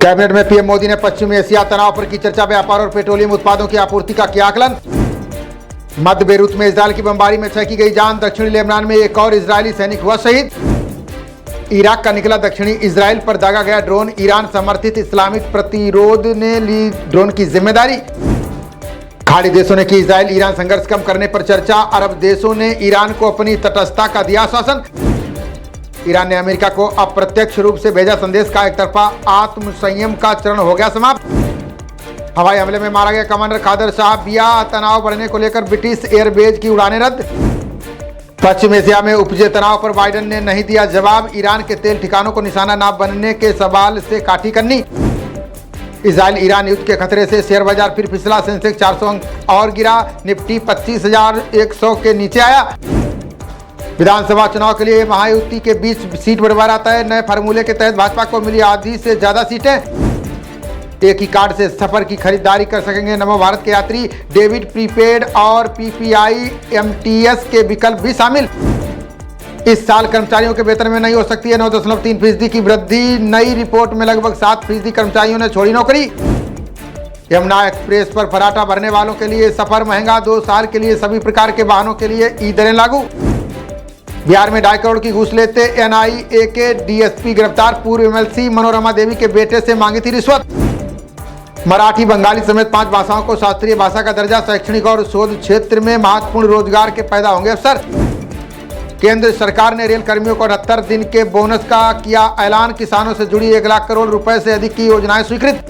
Cabinet में PM Modi ने पश्चिमी एशिया तनाव पर की चर्चा। व्यापार और पेट्रोलियम उत्पादों की आपूर्ति का किया आकलन। मध्य बेरूत में इजरायल की बमबारी में 6 की गई जान। दक्षिणी लेबनान में एक और इजरायली सैनिक हुआ शहीद। इराक का निकला दक्षिणी इजरायल पर दागा गया ड्रोन। ईरान समर्थित इस्लामिक प्रतिरोध ने ली ड्रोन की जिम्मेदारी। खाड़ी देशों ने की इजरायल ईरान संघर्ष कम करने पर चर्चा। अरब देशों ने ईरान को अपनी तटस्थता का दिया आश्वासन। ईरान ने अमेरिका को अप्रत्यक्ष रूप से भेजा संदेश का एकतरफा आत्मसंयम का चरण हो गया समाप्त। हवाई हमले में मारा गया कमांडर कादर शाह बिया। तनाव बढ़ने को लेकर ब्रिटिश एयरबेज की उड़ानें रद्द। पश्चिम एशिया में उपजे तनाव पर बाइडेन ने नहीं दिया जवाब। ईरान के तेल ठिकानों को निशाना न बनने के सवाल से काठी करनी। इजरायल ईरान युद्ध के खतरे से शेयर बाजार फिर फिसला। सेंसेक्स 400 अंक और गिरा। निफ्टी 25,100 के नीचे आया। विधानसभा चुनाव के लिए महायुति के बीच सीट बंटवारा तय। नए फार्मूले के तहत भाजपा को मिली आधी से ज्यादा सीटें। एक ही कार्ड से सफर की खरीदारी कर सकेंगे नमो भारत के यात्री। डेबिट, प्रीपेड और पीपीआई एमटीएस के विकल्प भी शामिल। इस साल कर्मचारियों के वेतन में नहीं हो सकती है 9.3% की वृद्धि। नई रिपोर्ट में लगभग 7% कर्मचारियों ने छोड़ी नौकरी। यमुना एक्सप्रेस पर फराटा भरने वालों के लिए सफर महंगा। 2 साल के लिए सभी प्रकार के वाहनों के लिए ई दरें लागू। बिहार में 2.5 करोड़ की घूस लेते एनआईए के डीएसपी गिरफ्तार। पूर्व एमएलसी मनोरमा देवी के बेटे से मांगी थी रिश्वत। मराठी, बंगाली समेत 5 भाषाओं को शास्त्रीय भाषा का दर्जा। शैक्षणिक और शोध क्षेत्र में महत्वपूर्ण रोजगार के पैदा होंगे अवसर। केंद्र सरकार ने रेल कर्मियों को 78 दिन के बोनस का किया ऐलान। किसानों से जुड़ी 1 लाख करोड़ रुपए से अधिक की योजनाएं स्वीकृत।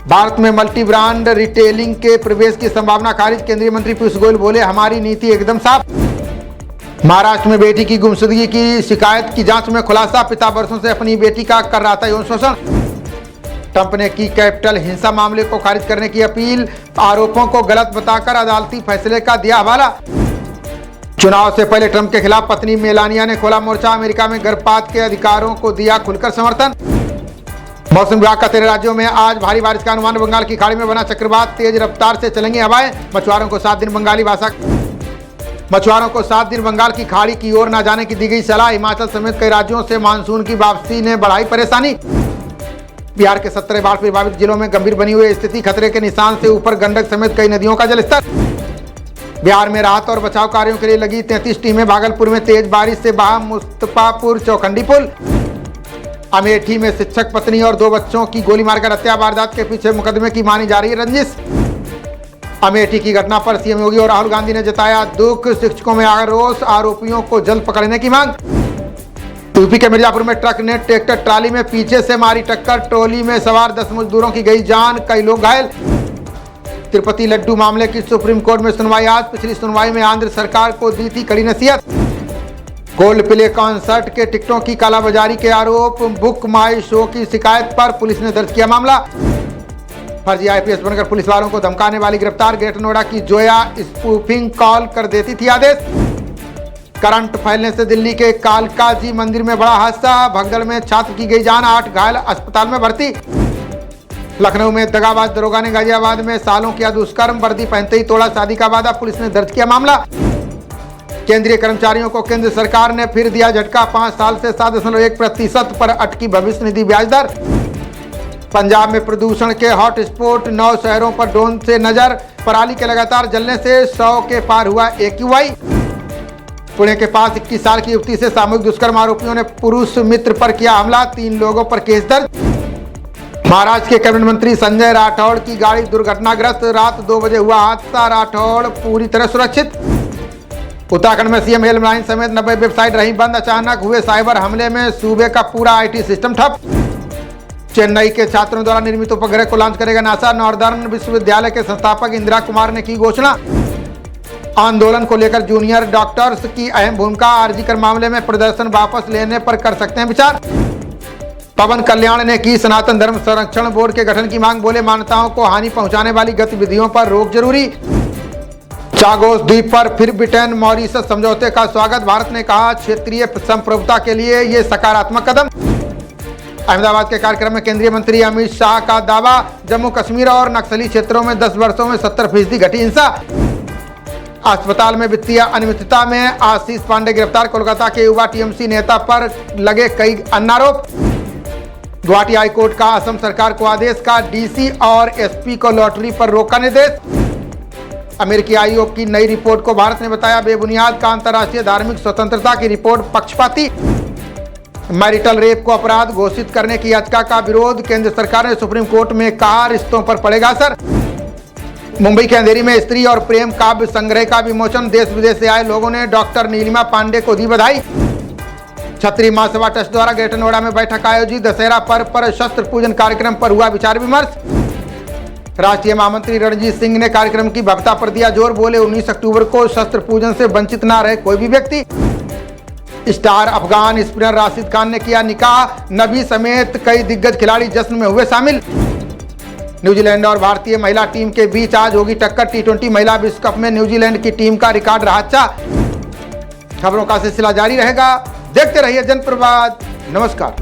भारत में मल्टी ब्रांड रिटेलिंग के प्रवेश की संभावना खारिज। केंद्रीय मंत्री पीयूष गोयल बोले, हमारी नीति एकदम साफ। महाराष्ट्र में बेटी की गुमशुदगी की शिकायत की जांच में खुलासा। पिता वर्षों से अपनी बेटी का कर रहा था यौन शोषण। ट्रंप ने की कैपिटल हिंसा मामले को खारिज करने की अपील। आरोपों को गलत बताकर अदालती फैसले का दिया हवाला। चुनाव से पहले ट्रंप के खिलाफ पत्नी मेलानिया ने खोला मोर्चा। अमेरिका में गर्भपात के अधिकारों को दिया खुलकर समर्थन। मौसम विभाग का 13 राज्यों में आज भारी बारिश का अनुमान। बंगाल की खाड़ी में बना चक्रवात। तेज रफ्तार से चलेंगी हवाएं। मछुआरों को 7 दिन बंगाल की खाड़ी की ओर न जाने की दी गई सलाह। हिमाचल समेत कई राज्यों से मानसून की वापसी ने बढ़ाई परेशानी। बिहार के 17 बाढ़ प्रभावित जिलों में गंभीर बनी हुई स्थिति। खतरे के निशान से ऊपर गंडक समेत कई नदियों का जलस्तर। बिहार में राहत और बचाव कार्यों के लिए लगी 33 टीमें। भागलपुर में तेज बारिश से बहा मुस्तफापुर चौखंडी पुल। अमेठी में शिक्षक पत्नी और 2 बच्चों की गोली मारकर हत्या। वारदात के पीछे मुकदमे की मानी जा रही है रंजिश। अमेठी की घटना पर सीएम योगी और राहुल गांधी ने जताया दुख। शिक्षकों में आक्रोश। आरोपियों को जल्द पकड़ने की मांग। यूपी के मिर्जापुर में ट्रक ने ट्रैक्टर ट्राली में पीछे से मारी टक्कर। ट्रॉली में सवार 10 मजदूरों की गई जान। कई लोग घायल। तिरुपति लड्डू मामले की सुप्रीम कोर्ट में सुनवाई आज। पिछली सुनवाई में आंध्र सरकार को दी थी कड़ी नसीहत। गोल्ड प्ले कॉन्सर्ट के टिकटों की कालाबाजारी के आरोप। बुक माई शो की शिकायत पर पुलिस ने दर्ज किया मामला। फर्जी आईपीएस बनकर पुलिस वालों को धमकाने वाली गिरफ्तार। ग्रेटर नोएडा की जोया स्पूफिंग कॉल कर देती थी आदेश। करंट फैलने से दिल्ली के कालका जी मंदिर में बड़ा हादसा। भगदड़ में छात्र की गई जान। 8 घायल अस्पताल में भर्ती। लखनऊ में दगाबाज दरोगा ने गाजियाबाद में सालों किया दुष्कर्म। वर्दी पहनते ही तोड़ा शादी का वादा। पुलिस ने दर्ज किया मामला। केंद्रीय कर्मचारियों को केंद्र सरकार ने फिर दिया झटका। 5 साल से 7.1% पर अटकी भविष्य निधि ब्याज दर। पंजाब में प्रदूषण के हॉटस्पॉट 9 शहरों पर ड्रोन से नजर। पराली के लगातार जलने से 100 के पार हुआ AQI। पुणे के पास 21 साल की युवती से सामूहिक दुष्कर्म। आरोपियों ने पुरुष मित्र पर किया हमला। 3 लोगों पर केस दर्ज। महाराष्ट्र के कैबिनेट मंत्री संजय राठौड़ की गाड़ी दुर्घटनाग्रस्त। रात 2 बजे हुआ हादसा। राठौड़ पूरी तरह सुरक्षित। उत्तराखंड में सीएम हेल्पलाइन समेत 90 वेबसाइट रही बंद। अचानक हुए साइबर हमले में सूबे का पूरा IT सिस्टम ठप। चेन्नई के छात्रों द्वारा निर्मित उपग्रह को लॉन्च करेगा नासा। नॉर्दर्न विश्वविद्यालय के संस्थापक इंदिरा कुमार ने की घोषणा। आंदोलन को लेकर जूनियर डॉक्टर्स की अहम भूमिका। आरजीकर मामले में प्रदर्शन वापस लेने पर कर सकते हैं विचार। पवन कल्याण ने की सनातन धर्म संरक्षण बोर्ड के गठन की मांग। बोले, मान्यताओं को हानि पहुंचाने वाली गतिविधियों पर रोक जरूरी। चागोस द्वीप पर फिर ब्रिटेन मॉरिशस समझौते का स्वागत। भारत ने कहा क्षेत्रीय संप्रभुता के लिए ये सकारात्मक कदम। अहमदाबाद के कार्यक्रम में केंद्रीय मंत्री अमित शाह का दावा। जम्मू कश्मीर और नक्सली क्षेत्रों में 10 वर्षों में 70% घटी हिंसा। अस्पताल में वित्तीय अनियमितता में आशीष पांडे गिरफ्तार। कोलकाता के युवा टीएमसी नेता पर लगे कई अन्य आरोप। गुवाहाटी हाईकोर्ट का असम सरकार को आदेश का डीसी और एसपी को लॉटरी पर रोक का निर्देश। अमेरिकी आयोग की नई रिपोर्ट को भारत ने बताया बेबुनियाद का अंतर्राष्ट्रीय धार्मिक स्वतंत्रता की रिपोर्ट पक्षपाती। मैरिटल रेप को अपराध घोषित करने की याचिका का विरोध। केंद्र सरकार ने सुप्रीम कोर्ट में कहा रिश्तों पर पड़ेगा असर। मुंबई के अंधेरी में स्त्री और प्रेम काव्य संग्रह का विमोचन। देश विदेश से आए लोगों ने डॉक्टर नीलिमा पांडे को दी बधाई। क्षत्रिय महासभा ट्रस्ट द्वारा ग्रेटर नोएडा में बैठक आयोजित। दशहरा पर्व पर शस्त्र पूजन कार्यक्रम पर हुआ विचार विमर्श। राष्ट्रीय महामंत्री रणजीत सिंह ने कार्यक्रम की भव्यता पर दिया जोर। बोले 19 अक्टूबर को शस्त्र पूजन से वंचित न रहे कोई भी व्यक्ति। स्टार अफगान स्पिनर राशिद खान ने किया निकाह। नबी समेत कई दिग्गज खिलाड़ी जश्न में हुए शामिल। न्यूजीलैंड और भारतीय महिला टीम के बीच आज होगी टक्कर। टी20 महिला विश्व कप में न्यूजीलैंड की टीम का रिकॉर्ड रहा अच्छा। खबरों का सिलसिला जारी रहेगा। देखते रहिए जनप्रवाद। नमस्कार।